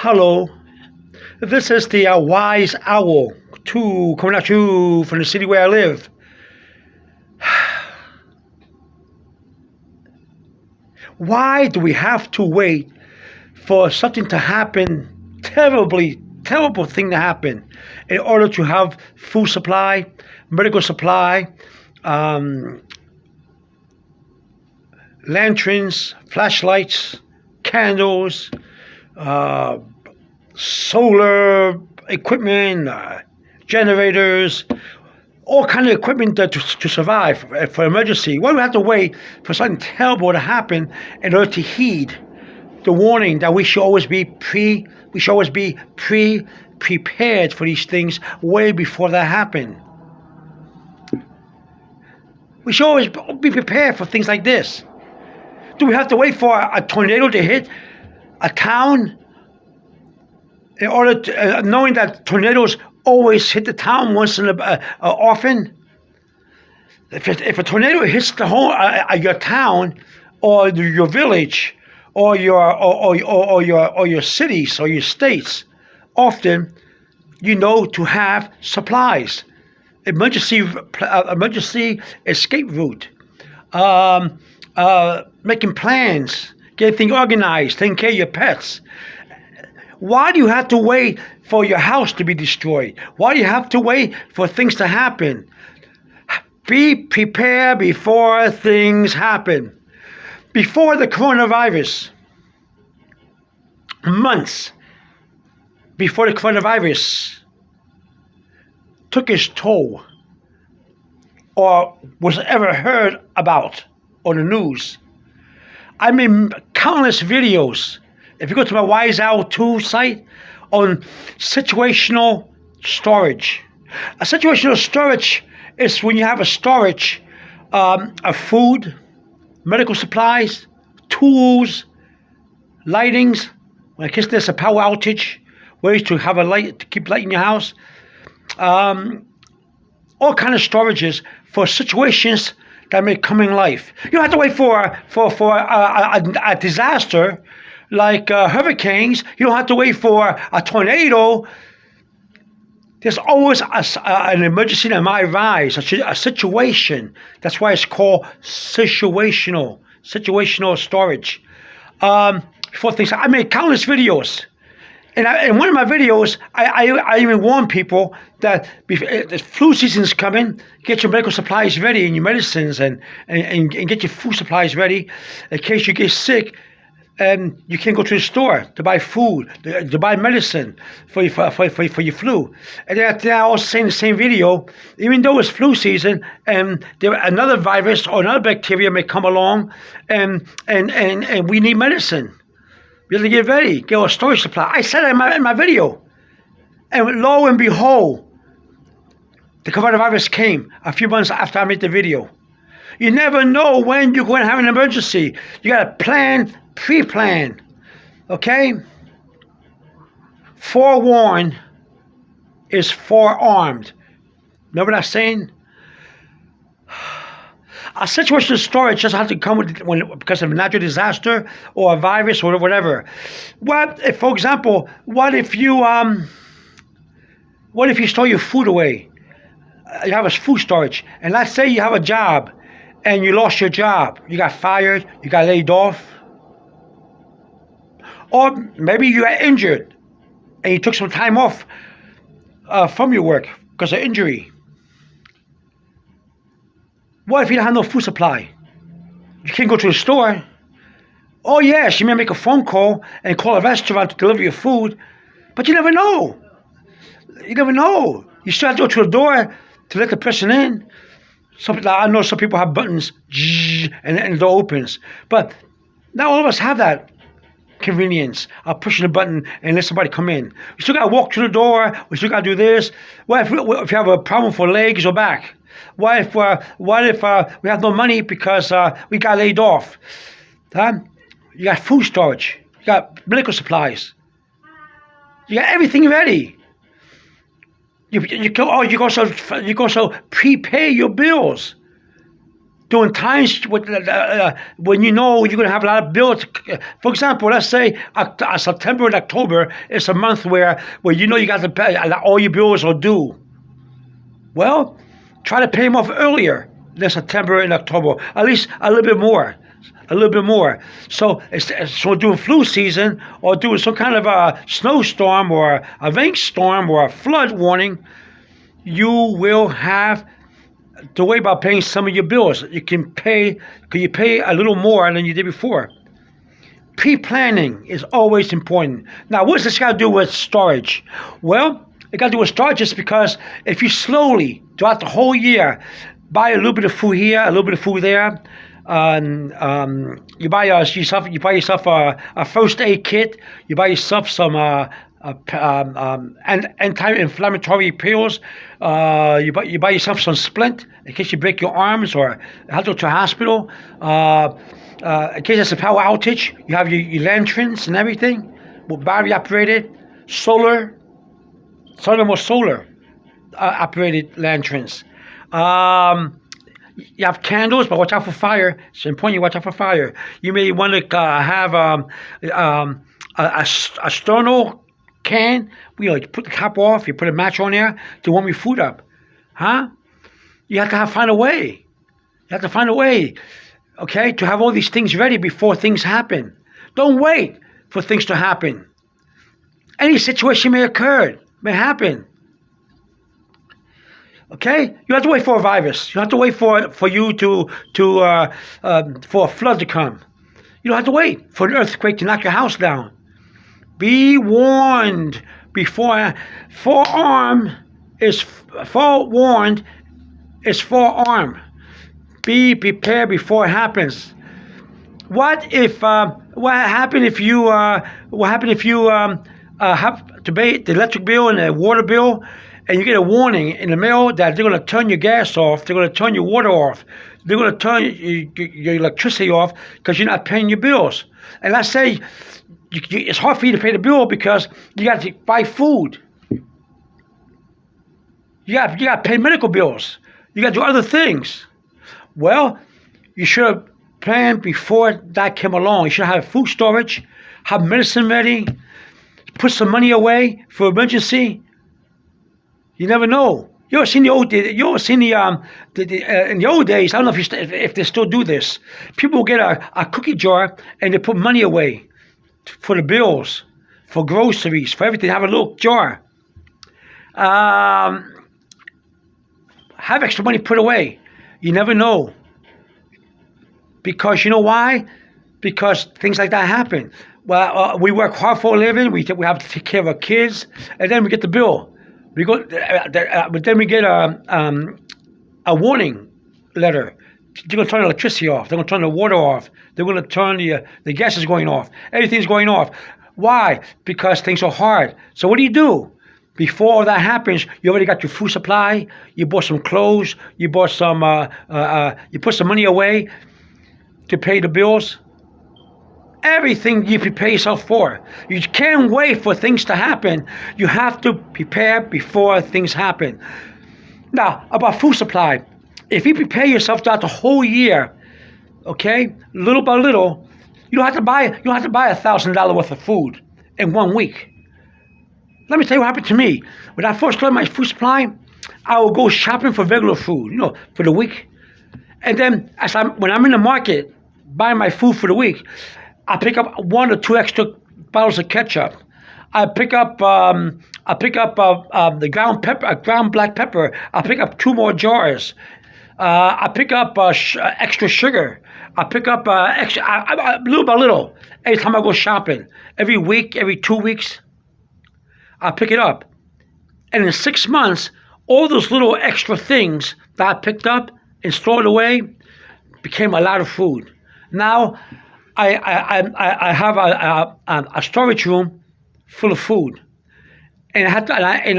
Hello, this is the Wise Owl 2 coming at you from the city where I live. Why do we have to wait for something to happen, terrible thing to happen, in order to have food supply, medical supply, lanterns, flashlights, candles, uh, solar equipment, generators, all kind of equipment to survive for emergency? Why do we have to wait for something terrible to happen in order to heed the warning that we should always be prepared for these things way before that happen? We should always be prepared for things like this. Do we have to wait for a tornado to hit a town in order to, knowing that tornadoes always hit the town once in often? If a tornado hits the whole your town or your village or your cities or your states, often you know to have supplies, emergency escape route, making plans, getting things organized, taking care of your pets. Why do you have to wait for your house to be destroyed? Why do you have to wait for things to happen? Be prepared before things happen. Before the coronavirus, months before the coronavirus took its toll or was ever heard about on the news, I made countless videos. If you go to my Wise Owl 2 site on situational storage. A situational storage is when you have a storage of food, medical supplies, tools, lightings. In case there's a power outage, ways to have a light to keep light in your house. All kind of storages for situations that may come in life. You don't have to wait for a disaster like hurricanes. You don't have to wait for a tornado. There's always an emergency that might arise, a situation. That's why it's called situational storage. For things, I made countless videos. And in one of my videos, I even warn people that the flu season is coming. Get your medical supplies ready and your medicines, and get your food supplies ready in case you get sick and you can't go to the store to buy food, to buy medicine for your flu. And then I also say in the same video, even though it's flu season and another virus or another bacteria may come along, and we need medicine. We have to get ready, get a storage supply. I said it in my video. And lo and behold, the coronavirus came a few months after I made the video. You never know when you're going to have an emergency. You got to plan, pre-plan. Okay? Forewarned is forearmed. Remember that saying? A situational storage doesn't have to come because of a natural disaster or a virus or whatever. What if, for example, what if you store your food away? You have a food storage, and let's say you have a job, and you lost your job. You got fired. You got laid off, or maybe you got injured, and you took some time off from your work because of injury. What if you don't have no food supply? You can't go to the store. Oh yes, you may make a phone call and call a restaurant to deliver your food, but you never know. You never know. You still have to go to the door to let the person in. I know some people have buttons, and the door opens, but not all of us have that convenience of pushing a button and let somebody come in. We still got to walk to the door. We still got to do this. What if you have a problem for legs or back? What if we have no money because we got laid off? You got food storage. You got medical supplies. You got everything ready. You also prepay your bills. during times when you know you're going to have a lot of bills. For example, let's say September and October is a month where you know you got to pay, all your bills are due. Well, try to pay them off earlier than September and October, at least a little bit more. A little bit more. So during flu season or doing some kind of a snowstorm or a rainstorm or a flood warning, you will have to worry about paying some of your bills. You can pay a little more than you did before. Pre-planning is always important. Now, what's this got to do with storage? Well, it got to do with storage just because if you slowly, throughout the whole year, buy a little bit of food here, a little bit of food there, you buy yourself a first aid kit. You buy yourself some anti-inflammatory pills. You buy yourself some splint in case you break your arms or have to go to a hospital. In case there's a power outage, you have your lanterns and everything, battery operated, solar. Some of them are solar operated lanterns. You have candles, but watch out for fire. It's important you watch out for fire. You may want to have a sternal can. You put the top off. You put a match on there to warm your food up. Huh? You have to find a way. You have to find a way, okay, to have all these things ready before things happen. Don't wait for things to happen. Any situation may happen. Okay, you have to wait for a virus. You have to wait for a flood to come. You don't have to wait for an earthquake to knock your house down. Be warned before. Forewarned is forearmed. Be prepared before it happens. What happened if you have to pay the electric bill and the water bill? And you get a warning in the mail that they're going to turn your gas off, they're going to turn your water off, they're going to turn your electricity off because you're not paying your bills. And let's say it's hard for you to pay the bill because you got to buy food. You got to pay medical bills. You got to do other things. Well, you should have planned before that came along. You should have food storage, have medicine ready, put some money away for emergency. You never know. You ever seen the old days? You ever seen in the old days? I don't know if they still do this. People will get a cookie jar and they put money away for the bills, for groceries, for everything. Have a little jar. Have extra money put away. You never know. Because you know why? Because things like that happen. Well, we work hard for a living. We have to take care of our kids, and then we get the bill. But then we get a warning letter. They're going to turn the electricity off. They're going to turn the water off. They're going to turn the gas is going off. Everything's going off. Why? Because things are hard. So what do? Before all that happens, you already got your food supply. You bought some clothes. You bought some. You put some money away to pay the bills. Everything you prepare yourself for. You can't wait for things to happen. You have to prepare before things happen. Now, about food supply. If you prepare yourself throughout the whole year, okay, little by little, you don't have to buy $1,000 worth of food in 1 week. Let me tell you what happened to me. When I first got my food supply, I would go shopping for regular food, for the week. And then when I'm in the market buying my food for the week, I pick up 1 or 2 extra bottles of ketchup. I pick up the ground black pepper. I pick up 2 more jars. I pick up extra sugar. I pick up little by little. Every time I go shopping, every week, every 2 weeks, I pick it up. And in 6 months, all those little extra things that I picked up and stored away became a lot of food. Now, I have a storage room full of food, and I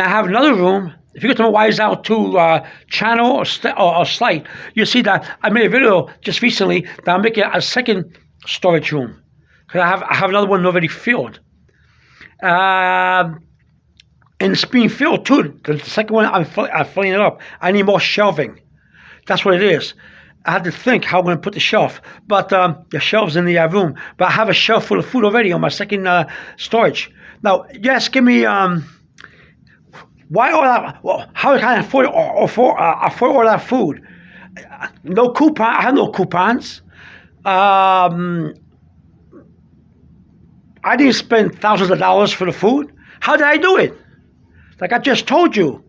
have another room. If you go to my Wise Out 2 channel or site, you'll see that I made a video just recently that I'm making a second storage room because I have another one already filled, and it's being filled too. The second one I'm filling it up. I need more shelving. That's what it is. I had to think how I'm going to put the shelf. But the shelf's in the room. But I have a shelf full of food already on my second storage. Now, yes, give me why all that? Well, how can I afford all that food? No coupon. I have no coupons. I didn't spend thousands of dollars for the food. How did I do it? Like I just told you.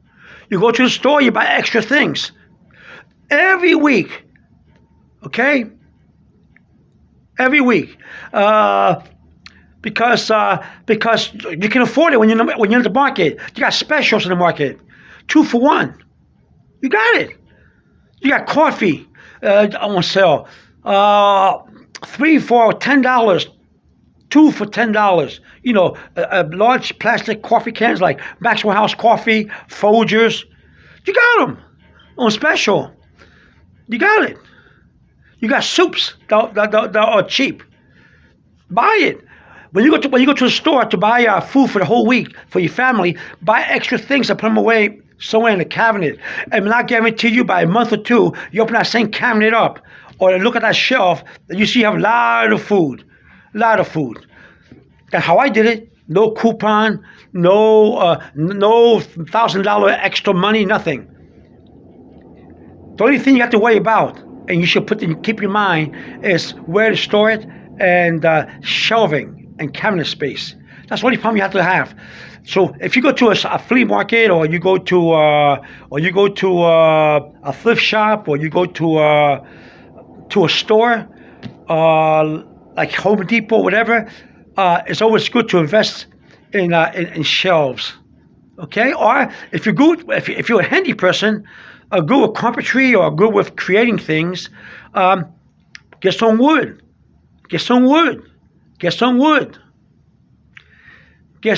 You go to the store, you buy extra things. Every week. Okay? Every week. Because you can afford it when you're in the market. You got specials in the market. 2 for 1. You got it. You got coffee on sale. 3 for $10. 2 for $10. Large plastic coffee cans like Maxwell House Coffee, Folgers. You got them on special. You got it. You got soups that are cheap. Buy it. When you go to the store to buy food for the whole week for your family, buy extra things and put them away somewhere in the cabinet. And I guarantee you, by a month or two, you open that same cabinet up, or look at that shelf, and you see you have a lot of food. That's how I did it. No coupon, no $1,000 extra money, nothing. The only thing you have to worry about, and you should keep in mind, is where to store it and shelving and cabinet space. That's the only problem you have to have. So if you go to a flea market, or you go to a thrift shop, or you go to a store like Home Depot, whatever, it's always good to invest in shelves. Okay, or if you're good, if you're a handy person, good with carpentry or good with creating things, get some wood. Get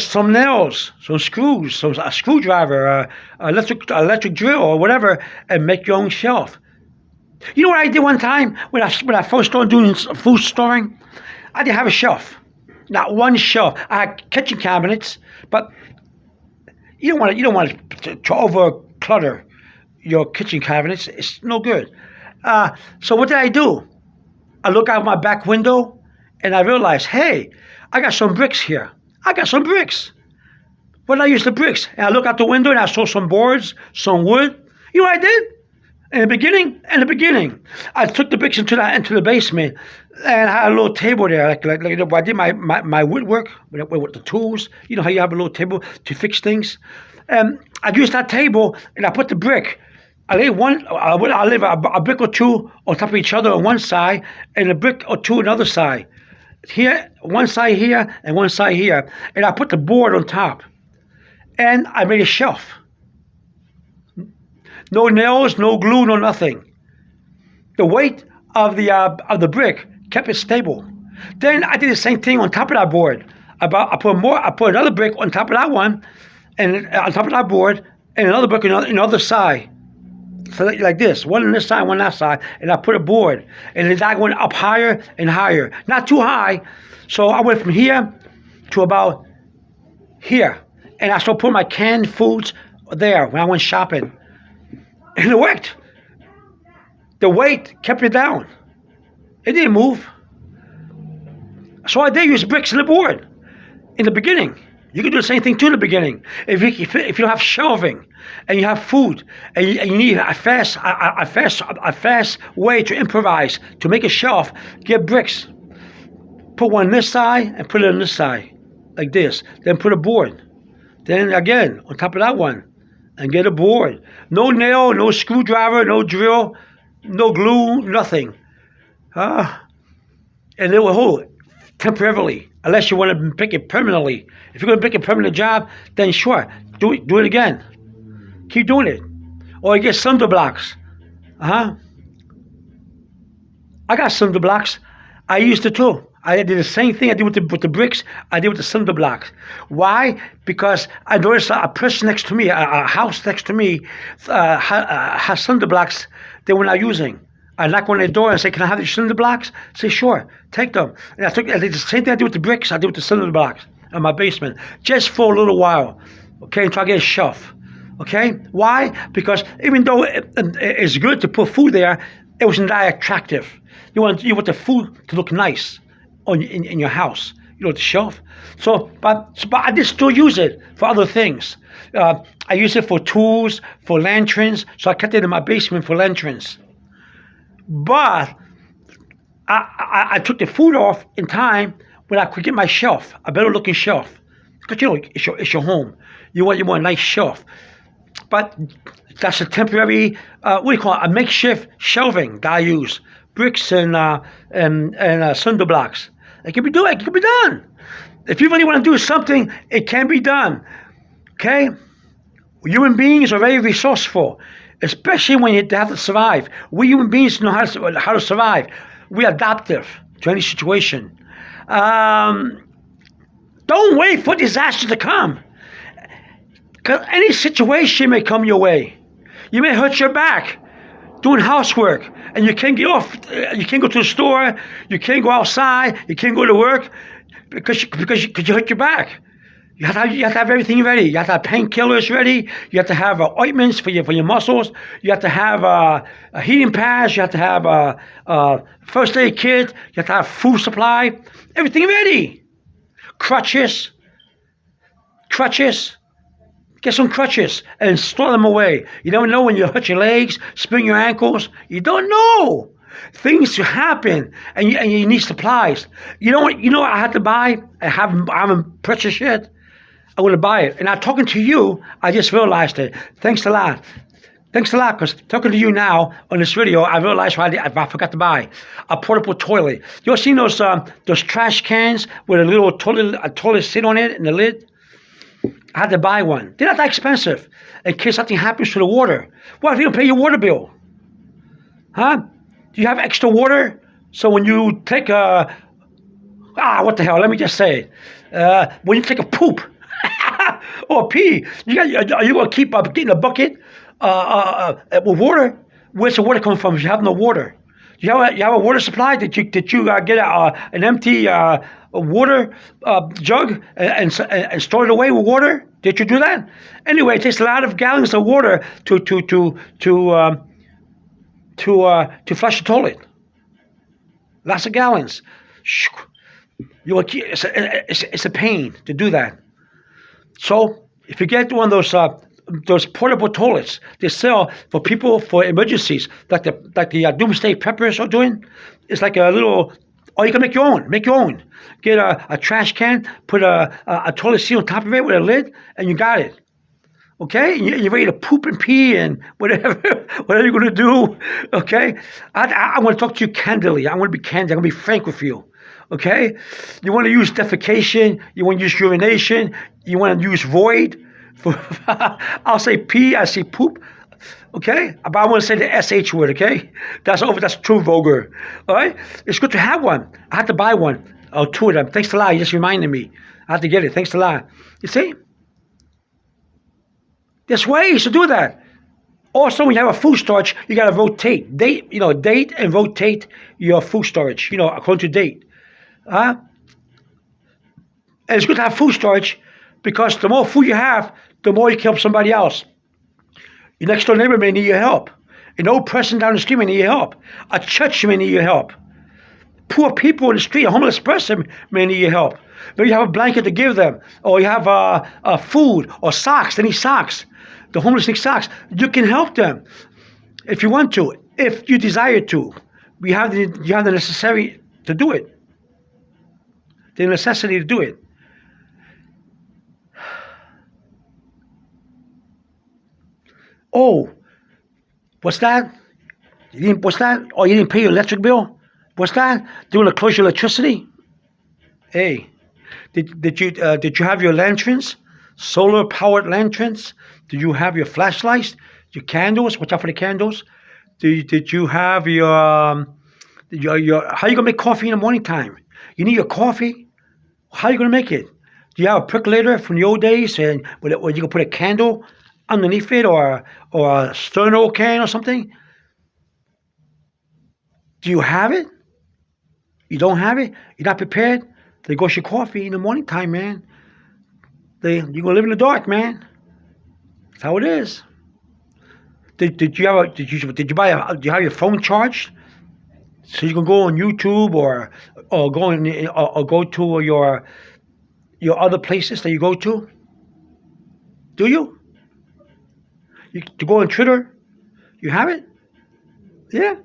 some nails, some screws, a screwdriver, electric drill, or whatever, and make your own shelf. You know what I did one time when I first started doing food storing? I didn't have a shelf, not one shelf. I had kitchen cabinets, but you don't want to over clutter your kitchen cabinets. It's no good. So what did I do? I look out my back window and I realized, hey, I got some bricks here. What did I use the bricks? And I look out the window and I saw some boards, some wood. You know what I did? In the beginning, I took the bricks into the basement and I had a little table there. Like I did my woodwork with the tools. You know how you have a little table to fix things? I used that table and I put the brick. I lay a brick or two on top of each other on one side, and a brick or two on the other side. Here, one side here, and one side here. And I put the board on top. And I made a shelf. No nails, no glue, no nothing. The weight of the brick kept it stable. Then I did the same thing on top of that board. I put another brick on top of that one, and on top of that board, and another brick on the other side. So like this, one on this side, one on that side, and I put a board, and then that went up higher and higher, not too high. So I went from here to about here, and I started putting my canned foods there when I went shopping, and it worked. The weight kept it down; it didn't move. So I did use bricks in the board in the beginning. You can do the same thing too in the beginning. If you don't have shelving and you have food and you need a fast way to improvise to make a shelf, get bricks. Put one on this side and put it on this side, like this. Then put a board. Then again on top of that one, and get a board. No nail, no screwdriver, no drill, no glue, nothing. And it will hold temporarily, unless you want to pick it permanently. If you're going to pick a permanent job, then sure, do it again. Keep doing it. Or you get cinder blocks. I got cinder blocks. I used it too. I did the same thing I did with the bricks. I did with the cinder blocks. Why? Because I noticed a person next to me, a house next to me, has cinder blocks they were not using. I knock on their door and say, "Can I have these cinder blocks?" Say, "Sure, take them." And I did the same thing I did with the bricks. I did with the cinder blocks in my basement, just for a little while, okay, until I get a shelf, okay? Why? Because even though it's good to put food there, it wasn't that attractive. You want the food to look nice in your house, the shelf. But I did still use it for other things. I use it for tools, for lanterns. So I kept it in my basement for lanterns. But I took the food off in time when I could get my shelf, a better looking shelf. Because it's your home. You want a nice shelf. But that's a temporary, what do you call it? A makeshift shelving that I use. Bricks and cinder blocks. It can be done. It can be done. If you really want to do something, it can be done. Okay? Human beings are very resourceful, especially when you have to survive. We human beings know how to survive. We're adaptive to any situation. Don't wait for disaster to come. Because any situation may come your way. You may hurt your back doing housework, and you can't get off. You can't go to the store. You can't go outside. You can't go to work because you hurt your back. You have to have everything ready. You have to have painkillers ready. You have to have ointments for your muscles. You have to have heating pads. You have to have a first aid kit. You have to have food supply. Everything ready. Crutches. Get some crutches and store them away. You never know when you hurt your legs, sprain your ankles. You don't know. Things happen, and you need supplies. You know what I had to buy? I haven't purchased yet. I want to buy it. And I'm talking to you, I just realized it. Thanks a lot. Because talking to you now on this video, I realized why I forgot to buy a portable toilet. You ever seen those trash cans with a little toilet sit on it and the lid? I had to buy one. They're not that expensive in case something happens to the water. What if you don't pay your water bill? Huh? Do you have extra water? So when you take what the hell? Let me just say it. When you take a poop or pee, are you going to keep getting a bucket with water? Where's the water coming from if you have no water? You have a water supply? Did you get an empty water jug and store it away with water? Did you do that? Anyway, it takes a lot of gallons of water to flush the toilet. Lots of gallons. It's a pain to do that. So if you get one of those portable toilets they sell for people for emergencies, like the Doomsday Preppers are doing, it's like a little. Or you can make your own. Get a trash can, put a toilet seat on top of it with a lid, and you got it. Okay? You're ready to poop and pee and whatever you're going to do. Okay? I want to talk to you candidly. I want to be candid. I'm going to be frank with you. Okay? You want to use defecation. You want to use urination. You want to use void. I'll say pee. I say poop. Okay? But I want to say the SH word, okay? That's too vulgar. All right? It's good to have one. I had to buy one. Oh, two of them. Thanks a lot. You just reminded me. I had to get it. Thanks a lot. You see? There's ways to do that. Also, when you have a food storage, you got to rotate. Date and rotate your food storage, according to date. And it's good to have food storage because the more food you have, the more you can help somebody else. Your next door neighbor may need your help. An old person down the street may need your help. A church may need your help. Poor people in the street, a homeless person may need your help. Maybe you have a blanket to give them, or you have food or socks. They need socks. The homeless need socks. You can help them if you want to, if you desire to. You have the necessary to do it. The necessity to do it. Oh, what's that? What's that? Oh, you didn't pay your electric bill? What's that? They want to close your electricity? Hey, did you have your lanterns? Solar powered lanterns? Do you have your flashlights? Your candles? Watch out for the candles. Did you have your how are you gonna make coffee in the morning time? You need your coffee? How are you gonna make it? Do you have a percolator from the old days, and where you can put a candle underneath it, or a sterno can or something? Do you have it? You don't have it? You're not prepared? There goes your coffee in the morning time, man. You're going to live in the dark, man. That's how it is. Did you have a did you buy a do you have your phone charged so you can go on YouTube or go in, or go to your other places that you go to? Do you? You to go on Twitter? You have it? Yeah.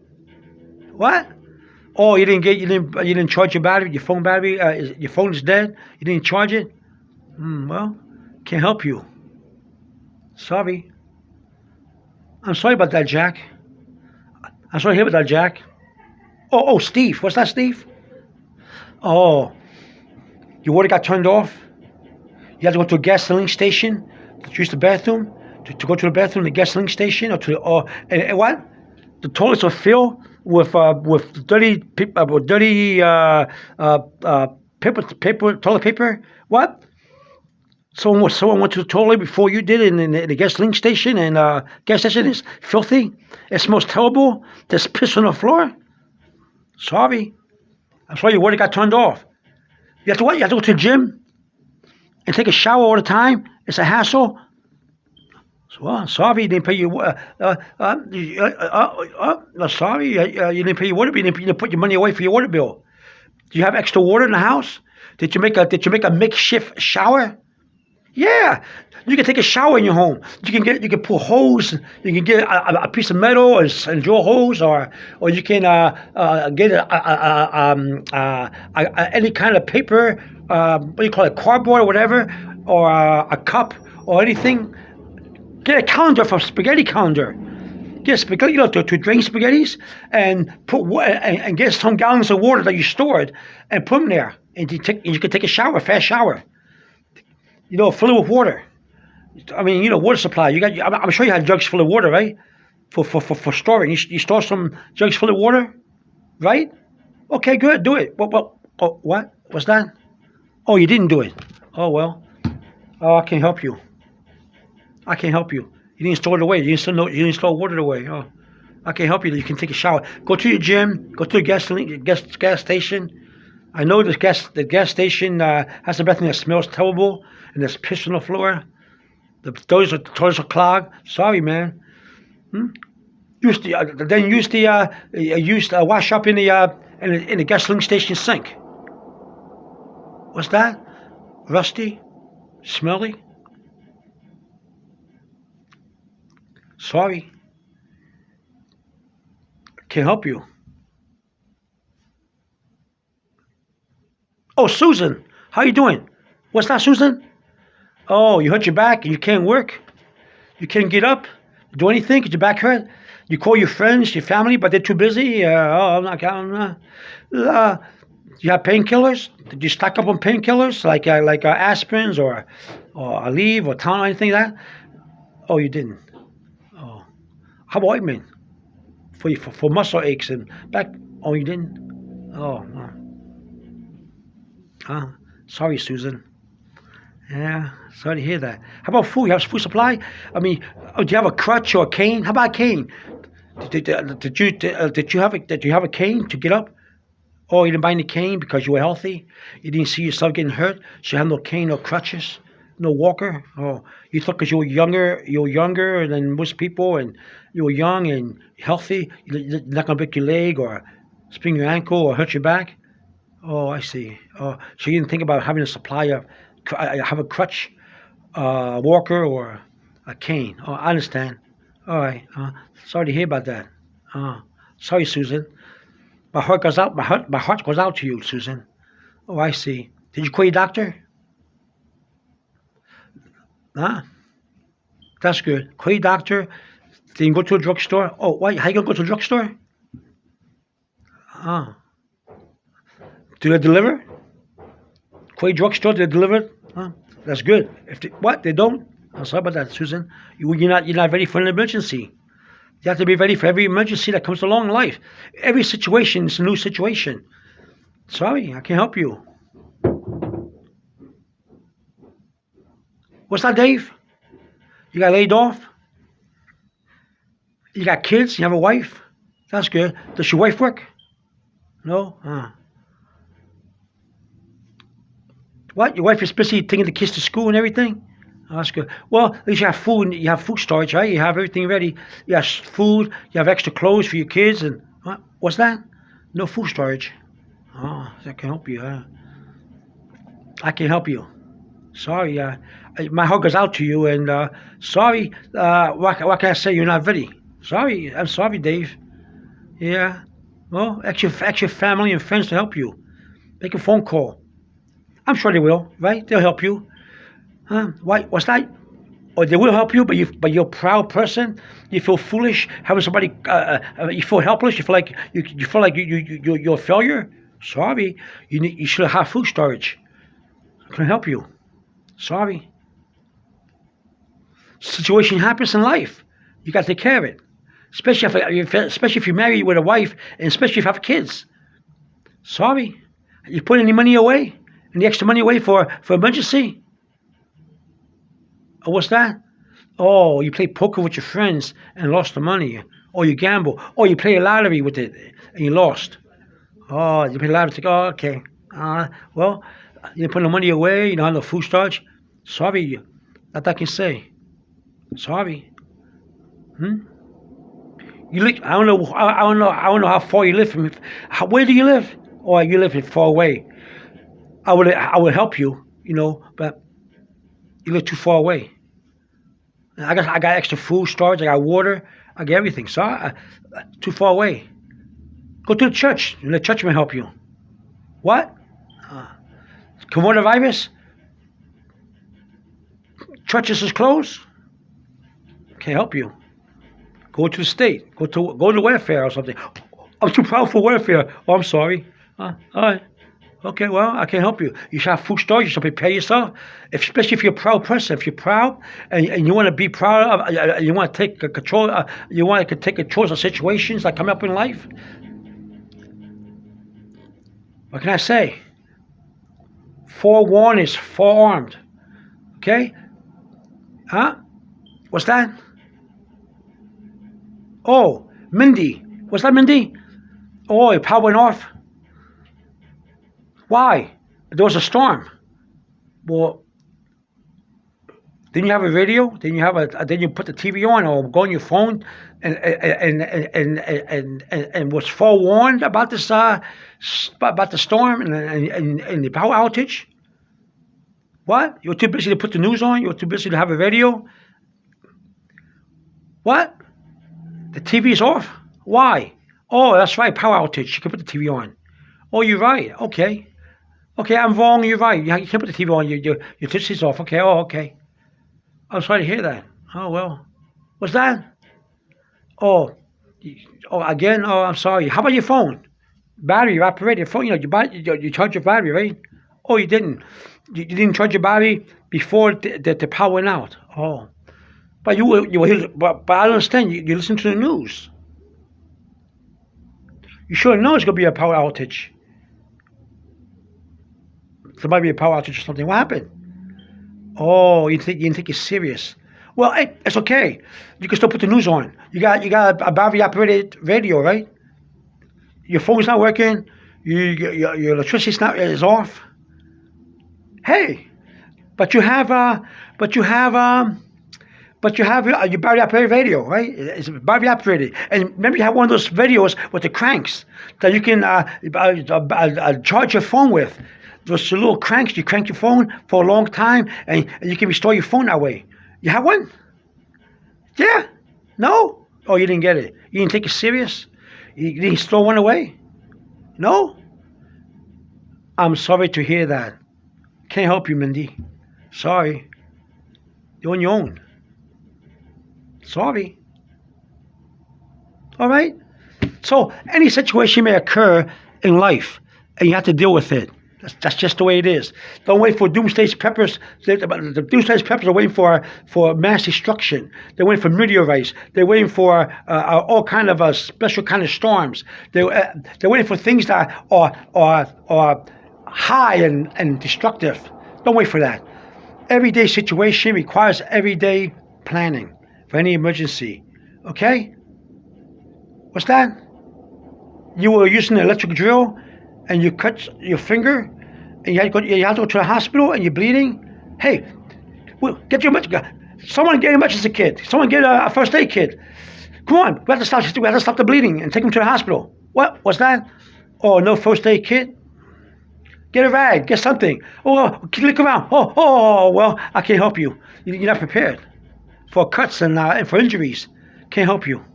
What? Oh, you didn't charge your battery. Your phone battery. Your phone is dead. You didn't charge it. Well, can't help you. Sorry. I'm sorry about that, Jack. I'm sorry to hear about that, Jack. Oh, Steve. What's that, Steve? Oh, your water got turned off. You had to go to a gasoline station to use the bathroom. To go to the bathroom, the gasoline station, or to and what? The toilets are filled with dirty paper toilet paper. What? Someone went to the toilet before you did in the gasoline station, and gas station is filthy. It smells terrible. There's piss on the floor. Sorry. I'm sorry your water got turned off. You have to what? You have to go to the gym and take a shower all the time. It's a hassle. Well, sorry you didn't pay your. Sorry you didn't pay your water bill. You didn't put your money away for your water bill. Do you have extra water in the house? Did you make a makeshift shower? Yeah, you can take a shower in your home. You can pull hose. You can get a piece of metal and drill hose, or you can get any kind of paper. What do you call it, cardboard or whatever, or a cup or anything. Get a calendar for spaghetti calendar. Get a spaghetti, to drain spaghettis, and and get some gallons of water that you stored and put them there, and you can take a shower, fast shower. Fill it with water. I mean, water supply. I'm sure you had jugs full of water, right? For storing. You store some jugs full of water, right? Okay, good. Do it. What? What's that? Oh, you didn't do it. Oh well. Oh, I can't help you. I can't help you. You didn't store it away. You didn't store water away. Oh, I can't help you. You can take a shower. Go to your gym. Go to the gas station. I know the gas station has a bathroom that smells terrible, and there's piss on the floor. The toilets are clogged. Sorry, man. Wash up in the gasoline station sink. What's that? Rusty? Smelly? Sorry. Can't help you. Oh, Susan. How you doing? What's that, Susan? Oh, you hurt your back and you can't work? You can't get up? Do anything? Because your back hurt? You call your friends, your family, but they're too busy? I'm not. You have painkillers? Did you stock up on painkillers like aspirins or Aleve or Tylenol, anything like that? Oh, you didn't. Oh, how about ointment for muscle aches and back? Oh, you didn't. Oh, no. Sorry, Susan. Yeah, sorry to hear that. How about food? You have food supply? I mean, do you have a crutch or a cane? How about a cane? Did you have a cane to get up? Oh, you didn't buy any cane because you were healthy? You didn't see yourself getting hurt, so you have no cane, no crutches, no walker? Oh, you thought because you were younger than most people, and you were young and healthy, you're not going to break your leg or sprain your ankle or hurt your back? Oh, I see. Oh, so you didn't think about having a supply of, have a crutch, walker, or a cane? Oh, I understand. All right. Sorry to hear about that. Sorry, Susan. My heart goes out. My heart goes out to you, Susan. Oh, I see. Did you call your doctor? That's good. Call your doctor. Then you go to a drugstore. Oh, why? How you gonna go to a drugstore? Do they deliver? Call your drugstore. Do they deliver? That's good. They don't? I'm sorry about that, Susan. You're not ready for an emergency. You have to be ready for every emergency that comes along in life. Every situation is a new situation. Sorry, I can't help you. What's that, Dave? You got laid off? You got kids? You have a wife? That's good. Does your wife work? No? What? Your wife is busy taking the kids to school and everything? Oh, that's good. Well, at least you have food. You have food storage, right? You have everything ready. You have food. You have extra clothes for your kids. And what? What's that? No food storage. Oh, that can help you. I can help you. Sorry. My heart goes out to you. And sorry. What can I say? You're not ready. Sorry. I'm sorry, Dave. Yeah. Well, extra family and friends to help you. Make a phone call. I'm sure they will, right? They'll help you. Huh? Why? What's that? Or they will help you, but you're a proud person. You feel foolish having somebody. You feel helpless. You feel like you feel like you're a failure. Sorry, you should have food storage. I can help you. Sorry. Situation happens in life. You got to take care of it. Especially if you're married with a wife, and especially if you have kids. Sorry, you put any money away, any extra money away for emergency. Oh, what's that? Oh, you play poker with your friends and lost the money. Or you gamble. Or you play a lottery with it and you lost. Oh, you play a lottery. Oh, okay. Well, you didn't put no money away. You don't have no food storage. Sorry. That I can say. Sorry. You live. I don't know. I don't know how far you live from. Where do you live? Or you live far away? I would help you. But you live too far away. I got extra food storage. I got water. I got everything. So too far away. Go to the church. The church may help you. What? Coronavirus? Churches is closed. Can't help you. Go to the state. Go to welfare or something. I'm too proud for welfare. Oh, I'm sorry. All right. Okay, well, I can help you. You should have food storage. You should prepare yourself, especially if you're a proud person. If you're proud and you want to be proud of, you want to take control. You want to take control of situations that come up in life. What can I say? Forewarned is forearmed. Okay? Huh? What's that? Oh, Mindy. What's that, Mindy? Oh, your power went off. Why? There was a storm. Well, didn't you have a radio? Didn't you have Then you put the TV on or go on your phone and was forewarned about this about the storm and the power outage? What? You were too busy to put the news on? You were too busy to have a radio? What? The TV is off? Why? Oh, that's right, power outage. You can put the TV on. Oh, you're right. Okay. Okay, I'm wrong. You're right. You can't put the TV on. Your TV is off. Okay. Oh, okay. I'm sorry to hear that. Oh, well. What's that? Oh, again? Oh, I'm sorry. How about your phone? Battery operated. Your phone, you charge your battery, right? Oh, you didn't. You didn't charge your battery before the power went out. Oh. But but I don't understand. You listen to the news. You sure know it's going to be a power outage. There might be a power outage or something. What happened? Oh, you didn't think it's serious. Well, hey, it's okay. You can still put the news on. You got a battery operated radio, right? Your phone's not working. Your electricity is off. Hey, but you have your battery operated radio, right? It's battery operated. And remember, you have one of those radios with the cranks that you can charge your phone with. Those little cranks, you crank your phone for a long time, and you can restore your phone that way. You have one? Yeah? No? Oh, you didn't get it. You didn't take it serious? You didn't store one away? No? I'm sorry to hear that. Can't help you, Mindy. Sorry. You're on your own. Sorry. All right? So, any situation may occur in life, and you have to deal with it. That's just the way it is. Don't wait for doomsday preppers. The doomsday preppers are waiting for mass destruction. They're waiting for meteorites. They're waiting for all kind of special kind of storms. They're waiting for things that are high and destructive. Don't wait for that. Everyday situation requires everyday planning for any emergency. Okay? What's that? You were using an electric drill and you cut your finger and you have to go to the hospital and you're bleeding. Hey, Well, get your someone get an emergency kit. Someone get a first aid kit. Come on, we have to stop. We have to stop the bleeding and take him to the hospital. What? What's that? Oh, no first aid kit. Get a rag. Get something. Oh, look around. Well, I can't help you. You're not prepared for cuts and for injuries. Can't help you.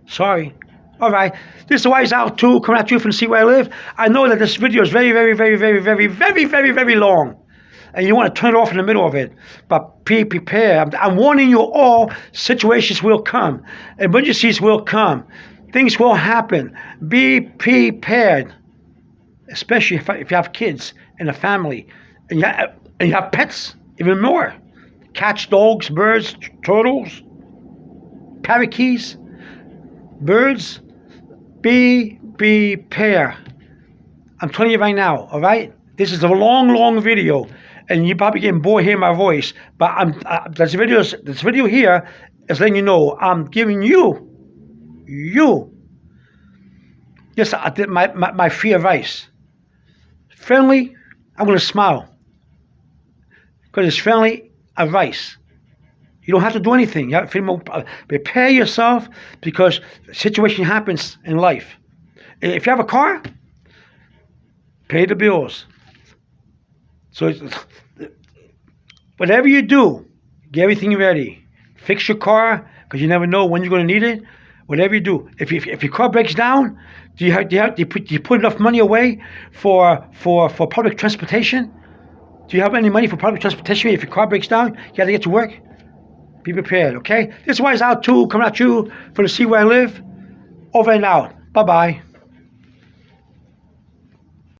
Sorry. All right. This is Wise Out 2 coming at you from See Where I Live. I know that this video is very, very, very, very, very, very, very, very long. And you want to turn it off in the middle of it. But be prepared. I'm warning you all, situations will come. Emergencies will come. Things will happen. Be prepared. Especially if you have kids and a family. And you have pets, even more. Cats, dogs, birds, turtles, parakeets, birds. Be prepared. I'm telling you right now, all right? This is a long, long video. And you're probably getting bored hearing my voice, but this video here is letting you know I'm giving you, just my free advice. Friendly, I'm going to smile because it's friendly advice. You don't have to do anything. You have to prepare yourself because the situation happens in life. If you have a car, pay the bills. So whatever you do, get everything ready. Fix your car because you never know when you're going to need it. Whatever you do, if your car breaks down, do you put enough money away for public transportation? Do you have any money for public transportation if your car breaks down? You got to get to work. Be prepared, okay? This is Wise Out 2 coming at you from the See Where I Live. Over and out. Bye-bye.